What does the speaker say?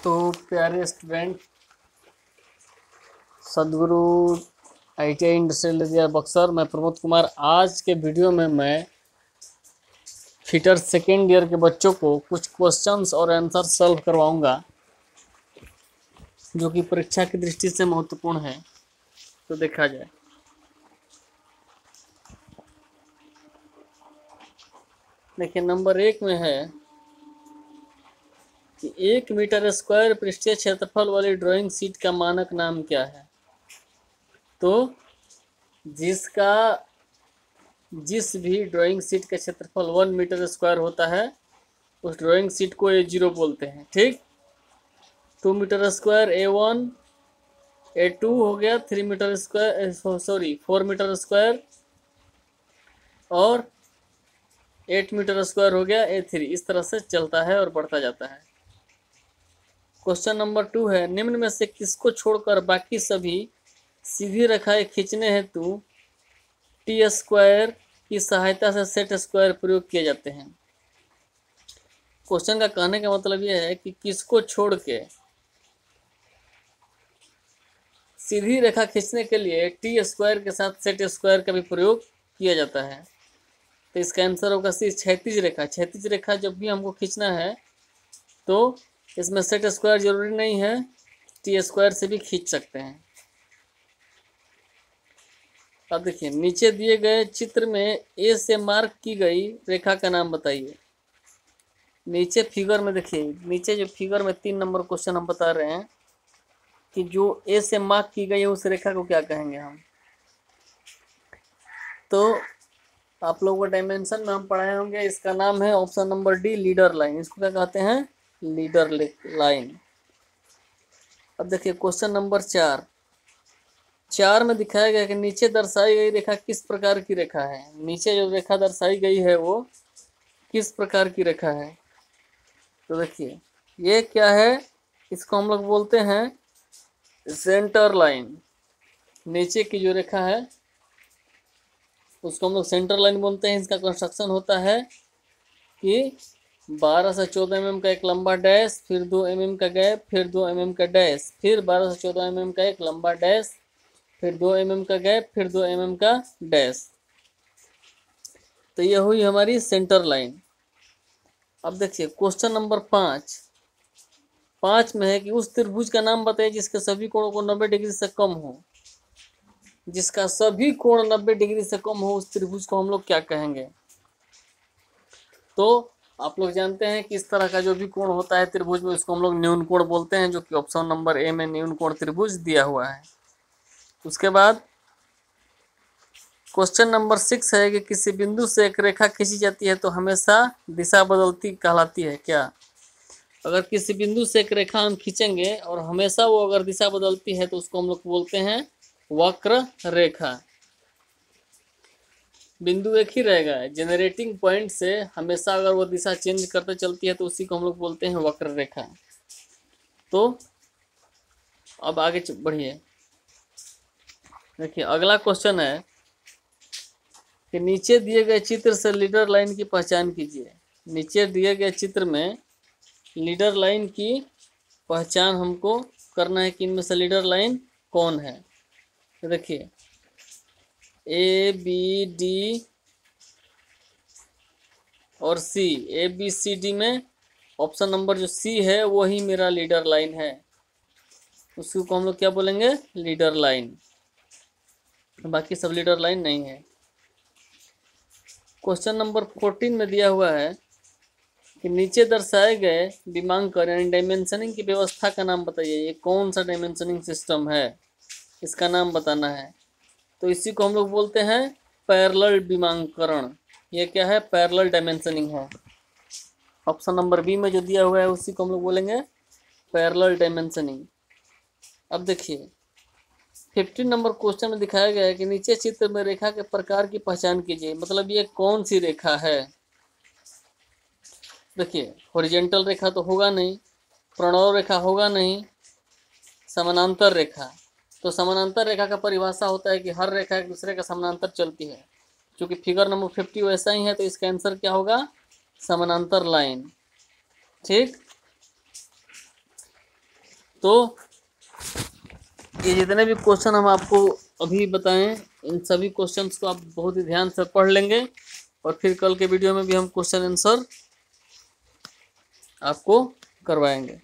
तो प्यारे स्टूडेंट, सदगुरु ITI इंडस्ट्रियल एरिया बक्सर, मैं प्रमोद कुमार। आज के वीडियो में मैं फिटर सेकेंड ईयर के बच्चों को कुछ क्वेश्चंस और आंसर सॉल्व करवाऊंगा जो कि परीक्षा की दृष्टि से महत्वपूर्ण है। तो देखा जाए। देखिए, नंबर 1 में है कि 1 मीटर स्क्वायर पृष्ठीय क्षेत्रफल वाली ड्राइंग शीट का मानक नाम क्या है। तो जिस भी ड्राइंग शीट का क्षेत्रफल 1 मीटर स्क्वायर होता है उस ड्राइंग शीट को A0 बोलते हैं। ठीक, 2 मीटर स्क्वायर A1, A2 हो गया 3 मीटर स्क्वायर, 4 मीटर स्क्वायर, और 8 मीटर स्क्वायर हो गया A3। इस तरह से चलता है और बढ़ता जाता है। क्वेश्चन नंबर 2 है, निम्न में से किसको छोड़कर बाकी सभी सीधी रेखाएं खींचने हेतु टी स्क्वायर की सहायता से सेट स्क्वायर प्रयोग किए जाते हैं। क्वेश्चन का कहने का मतलब यह है कि किसको छोड़ के सीधी रेखा खींचने के लिए टी स्क्वायर के साथ सेट स्क्वायर का भी प्रयोग किया जाता है। तो इसका आंसर होगा सी, क्षैतिज रेखा। क्षैतिज रेखा जब भी हमको खींचना है तो इसमें सेट स्क्वायर जरूरी नहीं है, टी स्क्वायर से भी खींच सकते हैं। अब देखिए, नीचे दिए गए चित्र में ए से मार्क की गई रेखा का नाम बताइए। नीचे फिगर में देखिए, नीचे जो फिगर में 3 नंबर क्वेश्चन हम बता रहे हैं कि जो ए से मार्क की गई है उस रेखा को क्या कहेंगे हम। तो आप लोगों को डायमेंशन में हम पढ़ाए होंगे, इसका नाम है option number D, leader line. इसको क्या कहते हैं? Leader line. अब देखिए क्वेश्चन नंबर 4 में दिखाया गया कि नीचे दर्शाई गई रेखा किस प्रकार की रेखा है। नीचे जो रेखा दर्शाई गई है वो किस प्रकार की रेखा है। तो देखिए, ये क्या है, इसको हम लोग बोलते हैं सेंटर लाइन। नीचे की जो रेखा है उसको हम लोग सेंटर लाइन बोलते हैं। इसका कंस्ट्रक्शन होता है कि 12 से 14 mm का एक लंबा डैश, फिर 2 mm का गैप, फिर 2 mm का डैश, फिर 12 से 14 mm का एक लंबा डैश, फिर 2 mm का गैप, फिर 2 mm का डैश। तो ये हुई हमारी सेंटर लाइन। अब देखिए क्वेश्चन नंबर 5 में है कि उस त्रिभुज का नाम बताइए जिसके सभी कोणों को 90 डिग्री से कम हो। जिसका सभी कोण 90 डिग्री से कम हो उस त्रिभुज को हम लोग क्या कहेंगे। तो आप लोग जानते हैं कि इस तरह का जो भी कोण होता है त्रिभुज में उसको हम लोग न्यून कोण बोलते हैं, जो कि ऑप्शन नंबर ए में न्यून कोण त्रिभुज दिया हुआ है। उसके बाद क्वेश्चन नंबर 6 है कि किसी बिंदु से एक रेखा खींची जाती है तो हमेशा दिशा बदलती कहलाती है क्या। अगर किसी बिंदु से एक रेखा हम खींचेंगे और हमेशा वो अगर दिशा बदलती है तो उसको हम लोग बोलते हैं वक्र रेखा। बिंदु एक ही रहेगा, जनरेटिंग पॉइंट से हमेशा अगर वो दिशा चेंज करते चलती है तो उसी को हम लोग बोलते हैं वक्र रेखा। तो अब आगे बढ़िए। देखिए अगला क्वेश्चन है कि नीचे दिए गए चित्र से लीडर लाइन की पहचान कीजिए। नीचे दिए गए चित्र में लीडर लाइन की पहचान हमको करना है कि इनमें से लीडर लाइन कौन है। तो देखिए ABD और C, ABCD में ऑप्शन नंबर जो C है वही मेरा लीडर लाइन है। उसको हम लोग क्या बोलेंगे? Leader line. बाकी सब लीडर लाइन नहीं है। क्वेश्चन नंबर 14 में दिया हुआ है कि नीचे दर्शाए गए विमांकन यानी डायमेंशनिंग की व्यवस्था का नाम बताइए। ये कौन सा डायमेंशनिंग सिस्टम है, इसका नाम बताना है। तो इसी को हम लोग बोलते हैं पैरेलल विमांकन। ये क्या है? पैरेलल डायमेंशनिंग है। ऑप्शन नंबर बी में जो दिया हुआ है उसी को हम लोग बोलेंगे पैरेलल डायमेंशनिंग। अब देखिए 15 नंबर क्वेश्चन में दिखाया गया है कि नीचे चित्र में रेखा के प्रकार की पहचान कीजिए। मतलब ये कौन सी रेखा है। देखिए हॉरिजॉन्टल रेखा तो होगा नहीं, प्रणव रेखा होगा नहीं, समानांतर रेखा। तो समानांतर रेखा का परिभाषा होता है कि हर रेखा एक दूसरे का समानांतर चलती है। क्योंकि फिगर नंबर 50 वैसा ही है तो इसका आंसर क्या होगा? समानांतर लाइन। ठीक, तो ये जितने भी क्वेश्चन हम आपको अभी बताएं, इन सभी क्वेश्चंस को आप बहुत ही ध्यान से पढ़ लेंगे और फिर कल के वीडियो में भी हम क्वेश्चन आंसर आपको करवाएंगे।